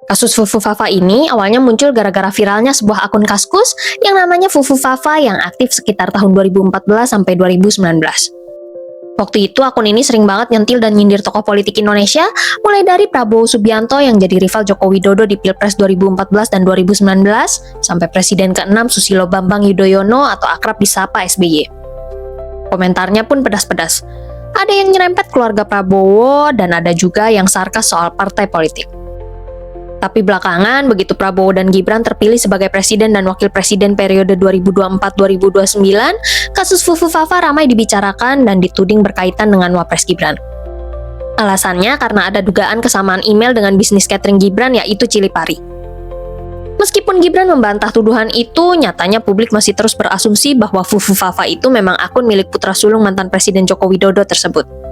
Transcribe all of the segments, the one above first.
Kasus Fufu Fafa ini awalnya muncul gara-gara viralnya sebuah akun Kaskus yang namanya Fufu Fafa yang aktif sekitar tahun 2014 sampai 2019. Waktu itu akun ini sering banget nyentil dan nyindir tokoh politik Indonesia, mulai dari Prabowo Subianto yang jadi rival Joko Widodo di Pilpres 2014 dan 2019, sampai Presiden ke-6 Susilo Bambang Yudhoyono atau akrab disapa SBY. Komentarnya pun pedas-pedas. Ada yang nyerempet keluarga Prabowo dan ada juga yang sarkas soal partai politik. Tapi belakangan, begitu Prabowo dan Gibran terpilih sebagai presiden dan wakil presiden periode 2024-2029, kasus Fufu Fafa ramai dibicarakan dan dituding berkaitan dengan Wapres Gibran. Alasannya karena ada dugaan kesamaan email dengan bisnis catering Gibran, yaitu Cili Pari. Meskipun Gibran membantah tuduhan itu, nyatanya publik masih terus berasumsi bahwa Fufu Fafa itu memang akun milik putra sulung mantan Presiden Joko Widodo tersebut.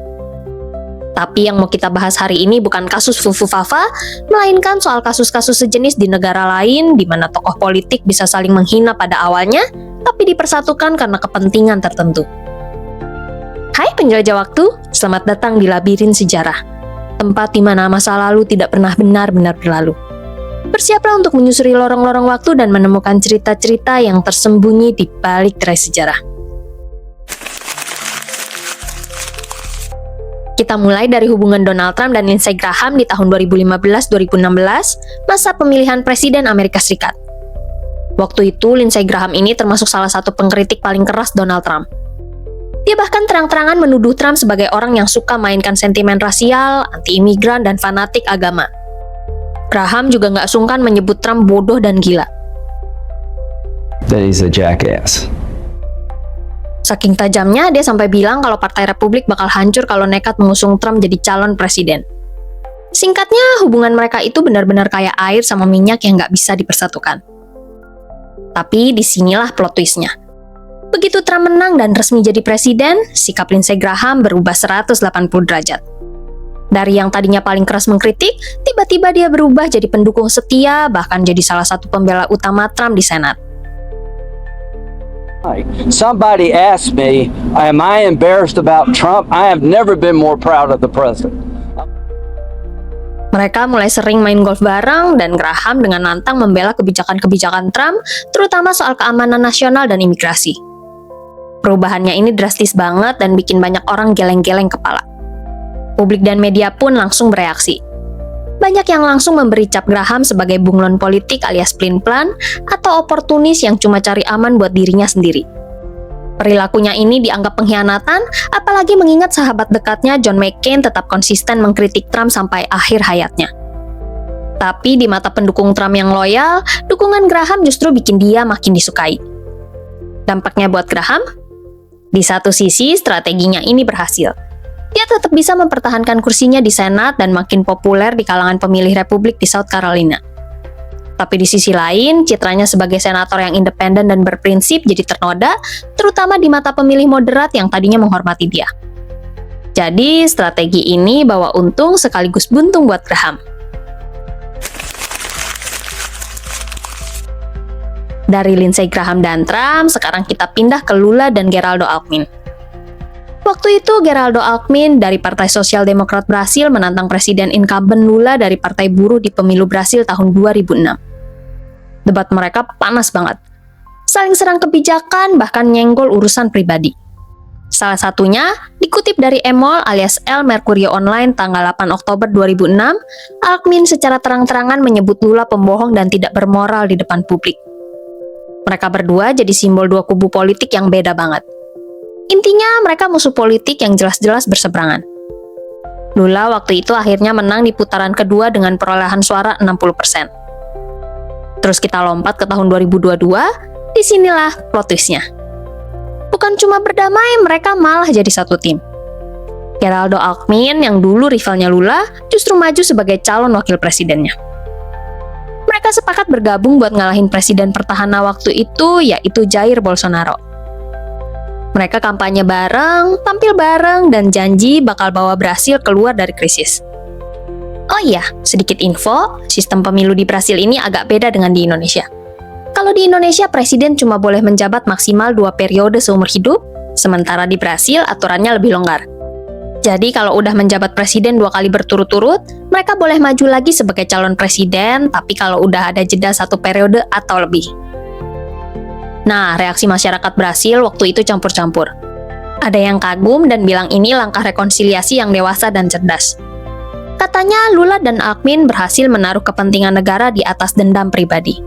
Tapi yang mau kita bahas hari ini bukan kasus Fufu Fafa, melainkan soal kasus-kasus sejenis di negara lain di mana tokoh politik bisa saling menghina pada awalnya, tapi dipersatukan karena kepentingan tertentu. Hai penjelajah waktu, selamat datang di Labirin Sejarah, tempat di mana masa lalu tidak pernah benar-benar berlalu. Bersiaplah untuk menyusuri lorong-lorong waktu dan menemukan cerita-cerita yang tersembunyi di balik tirai sejarah. Kita mulai dari hubungan Donald Trump dan Lindsey Graham di tahun 2015-2016, masa pemilihan Presiden Amerika Serikat. Waktu itu, Lindsey Graham ini termasuk salah satu pengkritik paling keras Donald Trump. Dia bahkan terang-terangan menuduh Trump sebagai orang yang suka mainkan sentimen rasial, anti-imigran, dan fanatik agama. Graham juga nggak sungkan menyebut Trump bodoh dan gila. That he's a jackass. Saking tajamnya, dia sampai bilang kalau Partai Republik bakal hancur kalau nekat mengusung Trump jadi calon presiden. Singkatnya, hubungan mereka itu benar-benar kayak air sama minyak yang nggak bisa dipersatukan. Tapi disinilah plot twist-nya. Begitu Trump menang dan resmi jadi presiden, sikap Lindsey Graham berubah 180 derajat. Dari yang tadinya paling keras mengkritik, tiba-tiba dia berubah jadi pendukung setia, bahkan jadi salah satu pembela utama Trump di Senat. Somebody asked me, am I embarrassed about Trump? I have never been more proud of the president. Mereka mulai sering main golf bareng dan Graham dengan lantang membela kebijakan-kebijakan Trump, terutama soal keamanan nasional dan imigrasi. Perubahannya ini drastis banget dan bikin banyak orang geleng-geleng kepala. Publik dan media pun langsung bereaksi. Banyak yang langsung memberi cap Graham sebagai bunglon politik alias pelin-pelan atau oportunis yang cuma cari aman buat dirinya sendiri. Perilakunya ini dianggap pengkhianatan, apalagi mengingat sahabat dekatnya John McCain tetap konsisten mengkritik Trump sampai akhir hayatnya. Tapi di mata pendukung Trump yang loyal, dukungan Graham justru bikin dia makin disukai. Dampaknya buat Graham? Di satu sisi, strateginya ini berhasil. Dia tetap bisa mempertahankan kursinya di Senat dan makin populer di kalangan pemilih Republik di South Carolina. Tapi di sisi lain, citranya sebagai senator yang independen dan berprinsip jadi ternoda, terutama di mata pemilih moderat yang tadinya menghormati dia. Jadi, strategi ini bawa untung sekaligus buntung buat Graham. Dari Lindsey Graham dan Trump, sekarang kita pindah ke Lula dan Geraldo Alckmin. Waktu itu, Geraldo Alckmin dari Partai Sosial Demokrat Brasil menantang Presiden incumbent Lula dari Partai Buruh di pemilu Brasil tahun 2006. Debat mereka panas banget. Saling serang kebijakan, bahkan nyenggol urusan pribadi. Salah satunya, dikutip dari Emol alias El Mercurio Online tanggal 8 Oktober 2006, Alckmin secara terang-terangan menyebut Lula pembohong dan tidak bermoral di depan publik. Mereka berdua jadi simbol dua kubu politik yang beda banget. Intinya, mereka musuh politik yang jelas-jelas berseberangan. Lula waktu itu akhirnya menang di putaran kedua dengan perolehan suara 60%. Terus kita lompat ke tahun 2022, disinilah plot twist-nya. Bukan cuma berdamai, mereka malah jadi satu tim. Geraldo Alckmin yang dulu rivalnya Lula justru maju sebagai calon wakil presidennya. Mereka sepakat bergabung buat ngalahin presiden petahana waktu itu, yaitu Jair Bolsonaro. Mereka kampanye bareng, tampil bareng, dan janji bakal bawa Brasil keluar dari krisis. Oh iya, sedikit info, sistem pemilu di Brasil ini agak beda dengan di Indonesia. Kalau di Indonesia, presiden cuma boleh menjabat maksimal 2 periode seumur hidup, sementara di Brasil aturannya lebih longgar. Jadi kalau udah menjabat presiden 2 kali berturut-turut, mereka boleh maju lagi sebagai calon presiden, tapi kalau udah ada jeda 1 periode atau lebih. Nah, reaksi masyarakat Brasil waktu itu campur-campur. Ada yang kagum dan bilang ini langkah rekonsiliasi yang dewasa dan cerdas. Katanya Lula dan Alckmin berhasil menaruh kepentingan negara di atas dendam pribadi.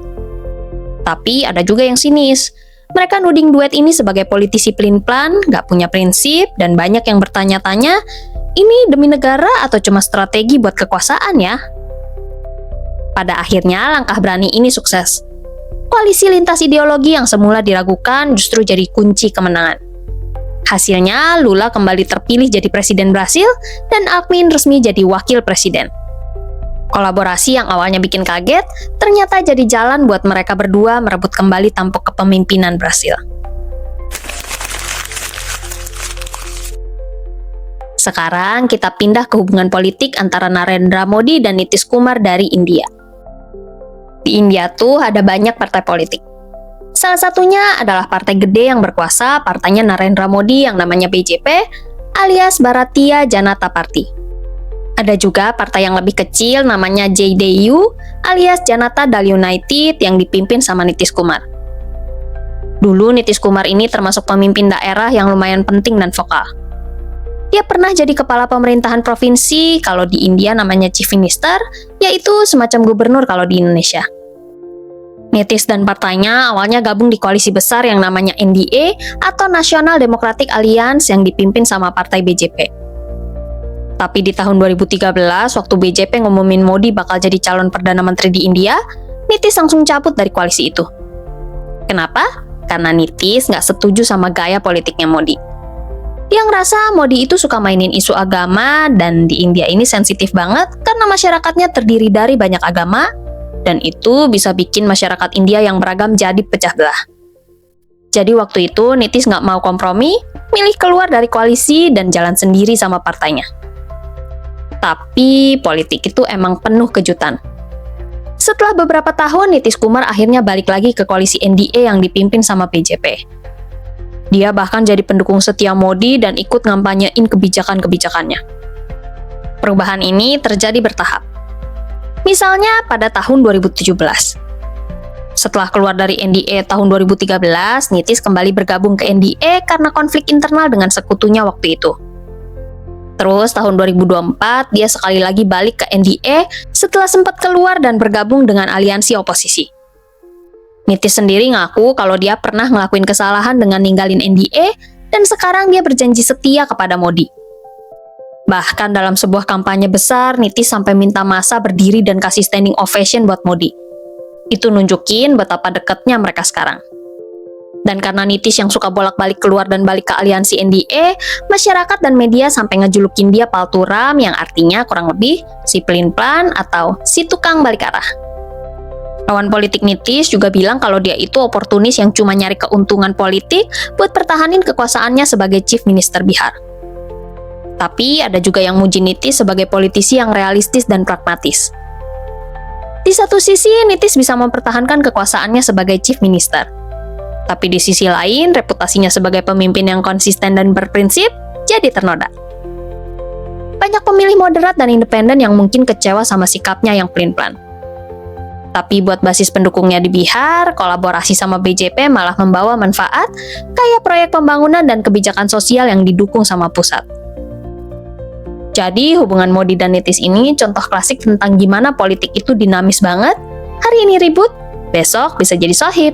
Tapi ada juga yang sinis. Mereka nuding duet ini sebagai politisi pelin-pelan, gak punya prinsip, dan banyak yang bertanya-tanya, ini demi negara atau cuma strategi buat kekuasaan ya? Pada akhirnya, langkah berani ini sukses. Koalisi lintas ideologi yang semula diragukan justru jadi kunci kemenangan. Hasilnya, Lula kembali terpilih jadi presiden Brasil, dan Alckmin resmi jadi wakil presiden. Kolaborasi yang awalnya bikin kaget, ternyata jadi jalan buat mereka berdua merebut kembali tampuk kepemimpinan Brasil. Sekarang kita pindah ke hubungan politik antara Narendra Modi dan Nitish Kumar dari India. Di India tuh ada banyak partai politik. Salah satunya adalah partai gede yang berkuasa, partainya Narendra Modi yang namanya BJP, alias Bharatiya Janata Party. Ada juga partai yang lebih kecil namanya JDU alias Janata Dal United yang dipimpin sama Nitish Kumar. Dulu Nitish Kumar ini termasuk pemimpin daerah yang lumayan penting dan vokal. Dia pernah jadi kepala pemerintahan provinsi, kalau di India namanya Chief Minister, yaitu semacam gubernur kalau di Indonesia. Nitish dan partainya awalnya gabung di koalisi besar yang namanya NDA atau National Democratic Alliance yang dipimpin sama partai BJP. Tapi di tahun 2013, waktu BJP ngumumin Modi bakal jadi calon Perdana Menteri di India, Nitish langsung cabut dari koalisi itu. Kenapa? Karena Nitish nggak setuju sama gaya politiknya Modi. Dia ngerasa Modi itu suka mainin isu agama, dan di India ini sensitif banget karena masyarakatnya terdiri dari banyak agama, dan itu bisa bikin masyarakat India yang beragam jadi pecah belah. Jadi waktu itu Nitish nggak mau kompromi, milih keluar dari koalisi dan jalan sendiri sama partainya. Tapi politik itu emang penuh kejutan. Setelah beberapa tahun, Nitish Kumar akhirnya balik lagi ke koalisi NDA yang dipimpin sama BJP. Dia bahkan jadi pendukung setia Modi dan ikut ngampanyein kebijakan-kebijakannya. Perubahan ini terjadi bertahap. Misalnya pada tahun 2017. Setelah keluar dari NDA tahun 2013, Nitish kembali bergabung ke NDA karena konflik internal dengan sekutunya waktu itu. Terus tahun 2024 dia sekali lagi balik ke NDA setelah sempat keluar dan bergabung dengan aliansi oposisi. Nitish sendiri ngaku kalau dia pernah ngelakuin kesalahan dengan ninggalin NDA dan sekarang dia berjanji setia kepada Modi. Bahkan dalam sebuah kampanye besar, Nitish sampai minta massa berdiri dan kasih standing ovation buat Modi. Itu nunjukin betapa dekatnya mereka sekarang. Dan karena Nitish yang suka bolak-balik keluar dan balik ke aliansi NDA, masyarakat dan media sampai ngejulukin dia palturam yang artinya kurang lebih si pelin-pelan atau si tukang balik arah. Lawan politik Nitish juga bilang kalau dia itu oportunis yang cuma nyari keuntungan politik buat pertahanin kekuasaannya sebagai Chief Minister Bihar. Tapi ada juga yang muji Nitish sebagai politisi yang realistis dan pragmatis. Di satu sisi, Nitish bisa mempertahankan kekuasaannya sebagai Chief Minister. Tapi di sisi lain, reputasinya sebagai pemimpin yang konsisten dan berprinsip jadi ternoda. Banyak pemilih moderat dan independen yang mungkin kecewa sama sikapnya yang pelin-pelan. Tapi buat basis pendukungnya di Bihar, kolaborasi sama BJP malah membawa manfaat kayak proyek pembangunan dan kebijakan sosial yang didukung sama pusat. Jadi hubungan Modi dan Nitish ini contoh klasik tentang gimana politik itu dinamis banget, hari ini ribut, besok bisa jadi sohib.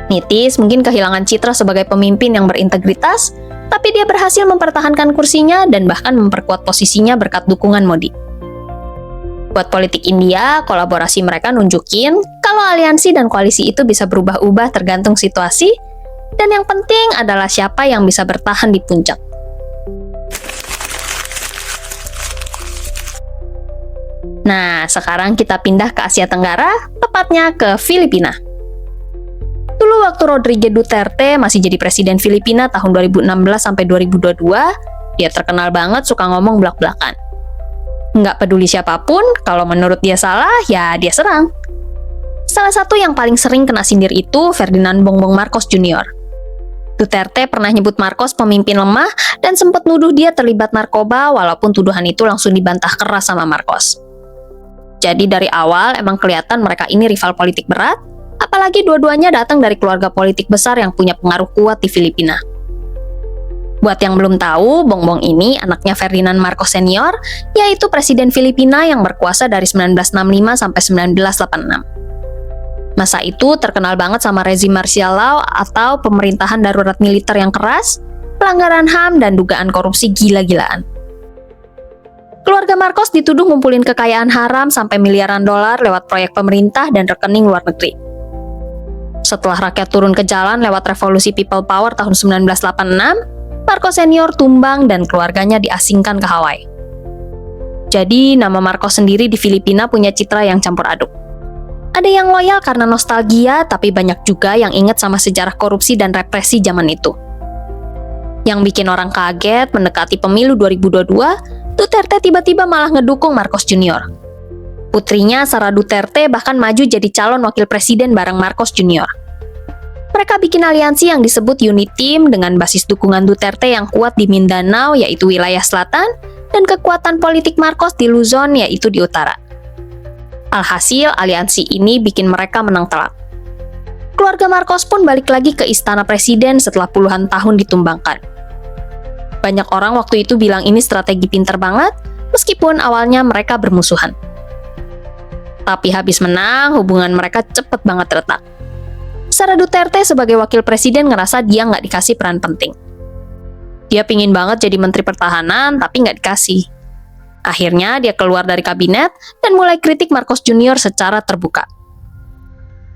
Nitish mungkin kehilangan citra sebagai pemimpin yang berintegritas, tapi dia berhasil mempertahankan kursinya dan bahkan memperkuat posisinya berkat dukungan Modi. Buat politik India, kolaborasi mereka nunjukin kalau aliansi dan koalisi itu bisa berubah-ubah tergantung situasi, dan yang penting adalah siapa yang bisa bertahan di puncak. Nah, sekarang kita pindah ke Asia Tenggara, tepatnya ke Filipina. Dulu waktu Rodrigo Duterte masih jadi presiden Filipina tahun 2016 sampai 2022, dia terkenal banget suka ngomong belak-belakan. Nggak peduli siapapun, kalau menurut dia salah, ya dia serang. Salah satu yang paling sering kena sindir itu Ferdinand Bongbong Marcos Jr. Duterte pernah nyebut Marcos pemimpin lemah dan sempat nuduh dia terlibat narkoba walaupun tuduhan itu langsung dibantah keras sama Marcos. Jadi dari awal emang kelihatan mereka ini rival politik berat, apalagi dua-duanya datang dari keluarga politik besar yang punya pengaruh kuat di Filipina. Buat yang belum tahu, Bongbong ini anaknya Ferdinand Marcos Senior, yaitu presiden Filipina yang berkuasa dari 1965 sampai 1986. Masa itu terkenal banget sama rezim martial law atau pemerintahan darurat militer yang keras, pelanggaran HAM, dan dugaan korupsi gila-gilaan. Keluarga Marcos dituduh ngumpulin kekayaan haram sampai miliaran dolar lewat proyek pemerintah dan rekening luar negeri. Setelah rakyat turun ke jalan lewat revolusi People Power tahun 1986, Marcos Senior tumbang dan keluarganya diasingkan ke Hawaii. Jadi, nama Marcos sendiri di Filipina punya citra yang campur aduk. Ada yang loyal karena nostalgia, tapi banyak juga yang ingat sama sejarah korupsi dan represi zaman itu. Yang bikin orang kaget mendekati pemilu 2022, Duterte tiba-tiba malah ngedukung Marcos Jr. Putrinya, Sara Duterte, bahkan maju jadi calon wakil presiden bareng Marcos Jr. Mereka bikin aliansi yang disebut Unity Team dengan basis dukungan Duterte yang kuat di Mindanao, yaitu wilayah selatan, dan kekuatan politik Marcos di Luzon, yaitu di utara. Alhasil, aliansi ini bikin mereka menang telak. Keluarga Marcos pun balik lagi ke istana presiden setelah puluhan tahun ditumbangkan. Banyak orang waktu itu bilang ini strategi pinter banget, meskipun awalnya mereka bermusuhan. Tapi habis menang, hubungan mereka cepet banget retak. Sara Duterte sebagai wakil presiden ngerasa dia nggak dikasih peran penting. Dia pingin banget jadi menteri pertahanan, tapi nggak dikasih. Akhirnya dia keluar dari kabinet dan mulai kritik Marcos Jr. secara terbuka.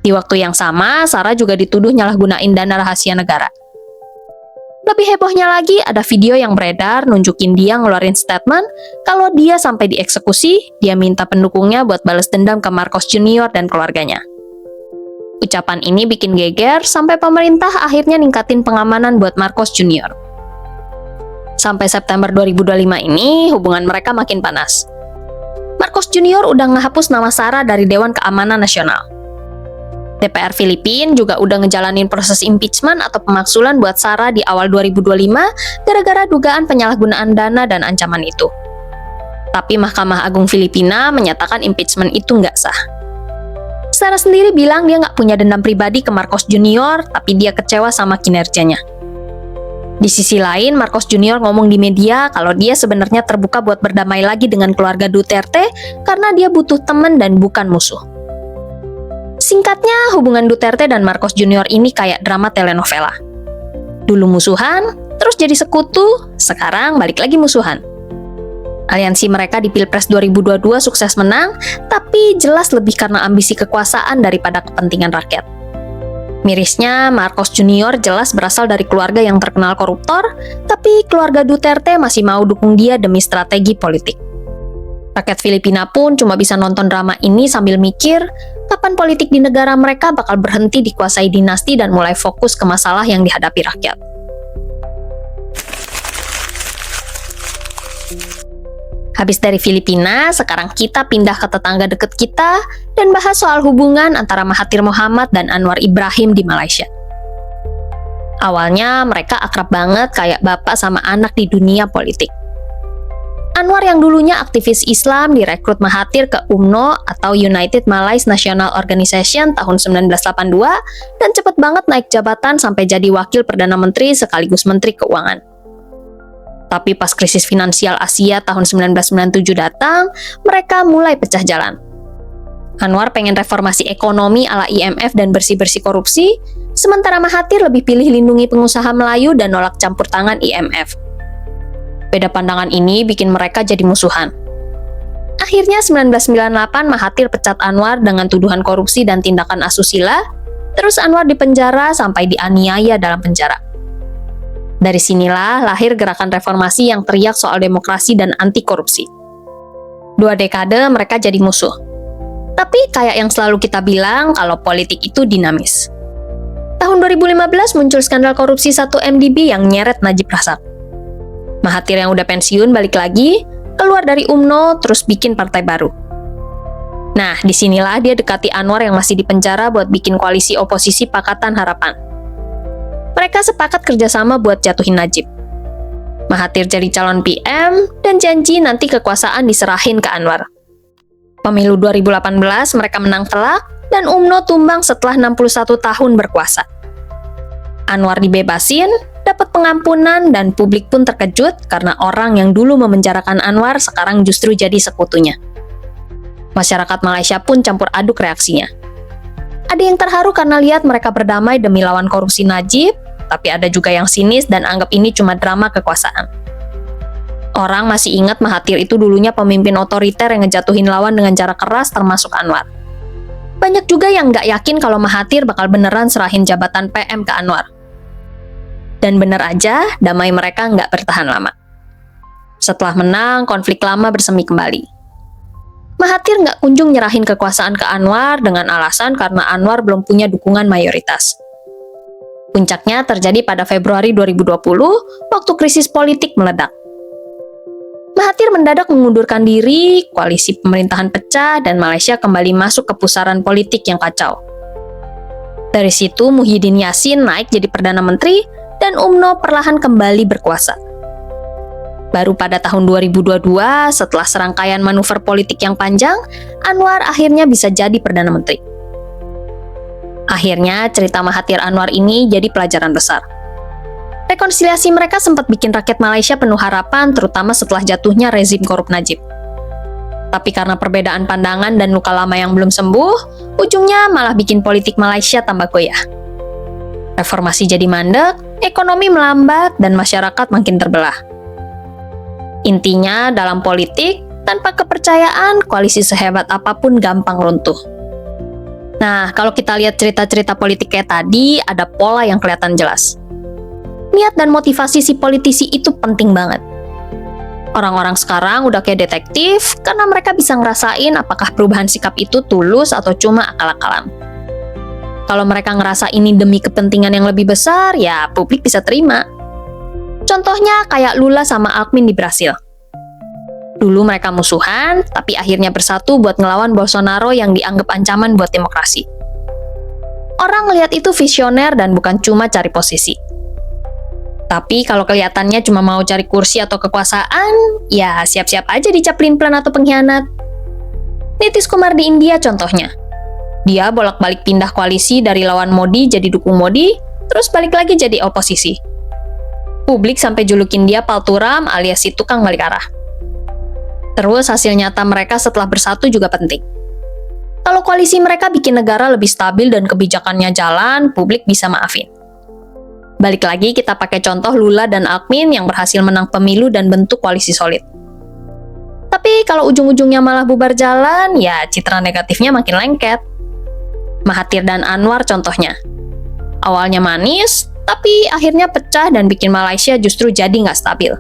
Di waktu yang sama, Sara juga dituduh nyalahgunain dana rahasia negara. Lebih hebohnya lagi, ada video yang beredar nunjukin dia ngeluarin statement kalau dia sampai dieksekusi, dia minta pendukungnya buat balas dendam ke Marcos Jr. dan keluarganya. Ucapan ini bikin geger sampai pemerintah akhirnya ningkatin pengamanan buat Marcos Jr. Sampai September 2025 ini, hubungan mereka makin panas. Marcos Jr. udah ngehapus nama Sara dari Dewan Keamanan Nasional. DPR Filipina juga udah ngejalanin proses impeachment atau pemaksulan buat Sara di awal 2025 gara-gara dugaan penyalahgunaan dana dan ancaman itu. Tapi Mahkamah Agung Filipina menyatakan impeachment itu nggak sah. Sara sendiri bilang dia nggak punya dendam pribadi ke Marcos Jr., tapi dia kecewa sama kinerjanya. Di sisi lain, Marcos Jr. ngomong di media kalau dia sebenarnya terbuka buat berdamai lagi dengan keluarga Duterte karena dia butuh teman dan bukan musuh. Singkatnya, hubungan Duterte dan Marcos Jr. ini kayak drama telenovela. Dulu musuhan, terus jadi sekutu, sekarang balik lagi musuhan. Aliansi mereka di Pilpres 2022 sukses menang, tapi jelas lebih karena ambisi kekuasaan daripada kepentingan rakyat. Mirisnya, Marcos Jr. jelas berasal dari keluarga yang terkenal koruptor, tapi keluarga Duterte masih mau dukung dia demi strategi politik. Rakyat Filipina pun cuma bisa nonton drama ini sambil mikir, kapan politik di negara mereka bakal berhenti dikuasai dinasti dan mulai fokus ke masalah yang dihadapi rakyat. Habis dari Filipina, sekarang kita pindah ke tetangga deket kita dan bahas soal hubungan antara Mahathir Mohamad dan Anwar Ibrahim di Malaysia. Awalnya mereka akrab banget kayak bapak sama anak di dunia politik. Anwar yang dulunya aktivis Islam direkrut Mahathir ke UMNO atau United Malays National Organization tahun 1982 dan cepet banget naik jabatan sampai jadi wakil Perdana Menteri sekaligus Menteri Keuangan. Tapi pas krisis finansial Asia tahun 1997 datang, mereka mulai pecah jalan. Anwar pengen reformasi ekonomi ala IMF dan bersih-bersih korupsi, sementara Mahathir lebih pilih lindungi pengusaha Melayu dan nolak campur tangan IMF. Beda pandangan ini bikin mereka jadi musuhan. Akhirnya 1998 Mahathir pecat Anwar dengan tuduhan korupsi dan tindakan asusila, terus Anwar dipenjara sampai dianiaya dalam penjara. Dari sinilah lahir gerakan reformasi yang teriak soal demokrasi dan anti korupsi. 2 dekade mereka jadi musuh. Tapi kayak yang selalu kita bilang kalau politik itu dinamis. Tahun 2015 muncul skandal korupsi 1MDB yang nyeret Najib Razak. Mahathir yang udah pensiun balik lagi, keluar dari UMNO terus bikin partai baru. Nah, disinilah dia dekati Anwar yang masih di penjara buat bikin koalisi oposisi Pakatan Harapan. Mereka sepakat kerjasama buat jatuhin Najib. Mahathir jadi calon PM dan janji nanti kekuasaan diserahin ke Anwar. Pemilu 2018 mereka menang telak dan UMNO tumbang setelah 61 tahun berkuasa. Anwar dibebasin, dapat pengampunan, dan publik pun terkejut karena orang yang dulu memenjarakan Anwar sekarang justru jadi sekutunya. Masyarakat Malaysia pun campur aduk reaksinya. Ada yang terharu karena lihat mereka berdamai demi lawan korupsi Najib, tapi ada juga yang sinis dan anggap ini cuma drama kekuasaan. Orang masih ingat Mahathir itu dulunya pemimpin otoriter yang ngejatuhin lawan dengan cara keras termasuk Anwar. Banyak juga yang nggak yakin kalau Mahathir bakal beneran serahin jabatan PM ke Anwar. Dan bener aja, damai mereka nggak bertahan lama. Setelah menang, konflik lama bersemi kembali. Mahathir nggak kunjung nyerahin kekuasaan ke Anwar dengan alasan karena Anwar belum punya dukungan mayoritas. Puncaknya terjadi pada Februari 2020, waktu krisis politik meledak. Mahathir mendadak mengundurkan diri, koalisi pemerintahan pecah, dan Malaysia kembali masuk ke pusaran politik yang kacau. Dari situ, Muhyiddin Yassin naik jadi Perdana Menteri, dan UMNO perlahan kembali berkuasa. Baru pada tahun 2022, setelah serangkaian manuver politik yang panjang, Anwar akhirnya bisa jadi Perdana Menteri. Akhirnya, cerita Mahathir Anwar ini jadi pelajaran besar. Rekonsiliasi mereka sempat bikin rakyat Malaysia penuh harapan, terutama setelah jatuhnya rezim korup Najib. Tapi karena perbedaan pandangan dan luka lama yang belum sembuh, ujungnya malah bikin politik Malaysia tambah goyah. Reformasi jadi mandek, ekonomi melambat, dan masyarakat makin terbelah. Intinya, dalam politik, tanpa kepercayaan, koalisi sehebat apapun gampang runtuh. Nah, kalau kita lihat cerita-cerita politik kayak tadi, ada pola yang kelihatan jelas. Niat dan motivasi si politisi itu penting banget. Orang-orang sekarang udah kayak detektif, karena mereka bisa ngerasain apakah perubahan sikap itu tulus atau cuma akal-akalan. Kalau mereka ngerasa ini demi kepentingan yang lebih besar, ya publik bisa terima. Contohnya kayak Lula sama Alckmin di Brasil. Dulu mereka musuhan, tapi akhirnya bersatu buat ngelawan Bolsonaro yang dianggap ancaman buat demokrasi. Orang ngelihat itu visioner dan bukan cuma cari posisi. Tapi kalau kelihatannya cuma mau cari kursi atau kekuasaan, ya siap-siap aja dicap plan atau pengkhianat. Nitish Kumar di India contohnya. Dia bolak-balik pindah koalisi dari lawan Modi jadi dukung Modi, terus balik lagi jadi oposisi. Publik sampai julukin dia palturam alias si tukang balik arah. Terus hasil nyata mereka setelah bersatu juga penting. Kalau koalisi mereka bikin negara lebih stabil dan kebijakannya jalan, publik bisa maafin. Balik lagi kita pakai contoh Lula dan Alckmin yang berhasil menang pemilu dan bentuk koalisi solid. Tapi kalau ujung-ujungnya malah bubar jalan, ya citra negatifnya makin lengket. Mahathir dan Anwar contohnya. Awalnya manis, tapi akhirnya pecah dan bikin Malaysia justru jadi nggak stabil.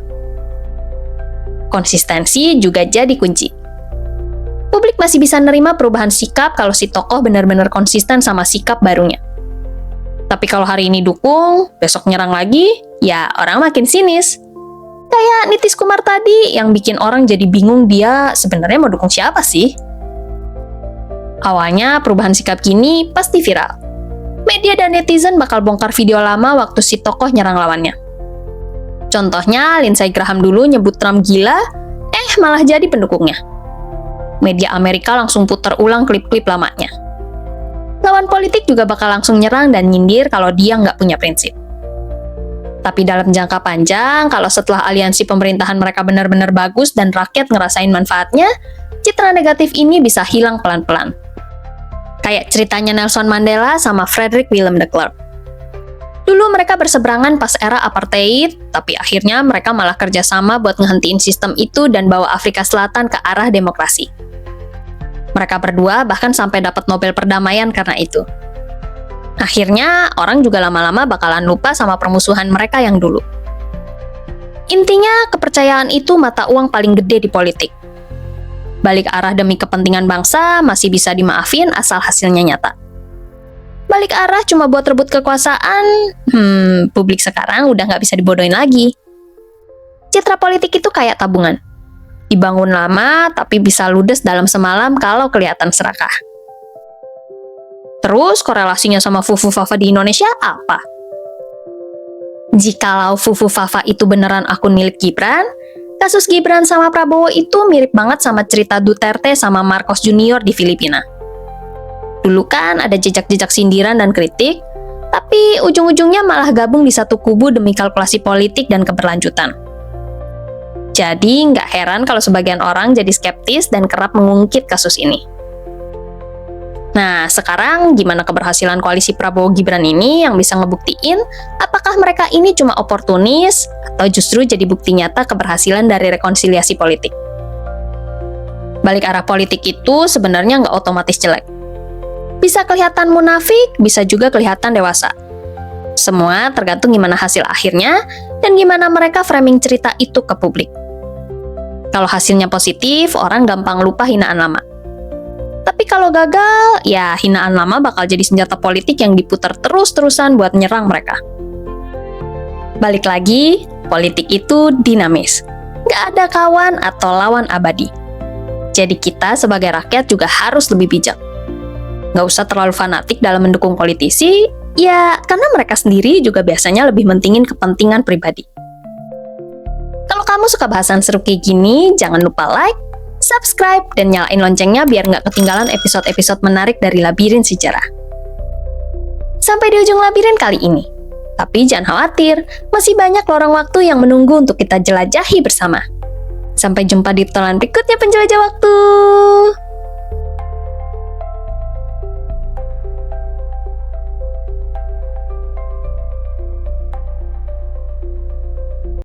Konsistensi juga jadi kunci. Publik masih bisa nerima perubahan sikap kalau si tokoh benar-benar konsisten sama sikap barunya. Tapi kalau hari ini dukung, besok nyerang lagi, ya orang makin sinis. Kayak Nitish Kumar tadi yang bikin orang jadi bingung dia sebenarnya mau dukung siapa sih? Awalnya perubahan sikap gini pasti viral. Media dan netizen bakal bongkar video lama waktu si tokoh nyerang lawannya. Contohnya, Lindsey Graham dulu nyebut Trump gila, malah jadi pendukungnya. Media Amerika langsung putar ulang klip-klip lamanya. Lawan politik juga bakal langsung nyerang dan nyindir kalau dia nggak punya prinsip. Tapi dalam jangka panjang, kalau setelah aliansi pemerintahan mereka benar-benar bagus dan rakyat ngerasain manfaatnya, citra negatif ini bisa hilang pelan-pelan. Kayak ceritanya Nelson Mandela sama Frederick Willem de Klerk. Dulu mereka berseberangan pas era apartheid, tapi akhirnya mereka malah kerjasama buat ngehentiin sistem itu dan bawa Afrika Selatan ke arah demokrasi. Mereka berdua bahkan sampai dapat Nobel Perdamaian karena itu. Akhirnya, orang juga lama-lama bakalan lupa sama permusuhan mereka yang dulu. Intinya, kepercayaan itu mata uang paling gede di politik. Balik arah demi kepentingan bangsa masih bisa dimaafin asal hasilnya nyata. Balik arah cuma buat rebut kekuasaan, publik sekarang udah nggak bisa dibodohin lagi. Citra politik itu kayak tabungan. Dibangun lama, tapi bisa ludes dalam semalam kalau kelihatan serakah. Terus korelasinya sama Fufu Fafa di Indonesia apa? Jikalau Fufu Fafa itu beneran akun milik Gibran, kasus Gibran sama Prabowo itu mirip banget sama cerita Duterte sama Marcos Junior di Filipina. Dulu kan ada jejak-jejak sindiran dan kritik, tapi ujung-ujungnya malah gabung di satu kubu demi kalkulasi politik dan keberlanjutan. Jadi nggak heran kalau sebagian orang jadi skeptis dan kerap mengungkit kasus ini. Nah, sekarang gimana keberhasilan koalisi Prabowo-Gibran ini yang bisa ngebuktiin apakah mereka ini cuma oportunis atau justru jadi bukti nyata keberhasilan dari rekonsiliasi politik? Balik arah politik itu sebenarnya nggak otomatis jelek. Bisa kelihatan munafik, bisa juga kelihatan dewasa. Semua tergantung gimana hasil akhirnya dan gimana mereka framing cerita itu ke publik. Kalau hasilnya positif, orang gampang lupa hinaan lama. Tapi kalau gagal, ya hinaan lama bakal jadi senjata politik yang diputar terus-terusan buat menyerang mereka. Balik lagi, politik itu dinamis. Nggak ada kawan atau lawan abadi. Jadi kita sebagai rakyat juga harus lebih bijak. Nggak usah terlalu fanatik dalam mendukung politisi, ya karena mereka sendiri juga biasanya lebih mentingin kepentingan pribadi. Kalau kamu suka bahasan seru kayak gini, jangan lupa like, subscribe, dan nyalain loncengnya biar nggak ketinggalan episode-episode menarik dari Labirin Sejarah. Sampai di ujung labirin kali ini. Tapi jangan khawatir, masih banyak lorong waktu yang menunggu untuk kita jelajahi bersama. Sampai jumpa di obrolan berikutnya penjelajah waktu.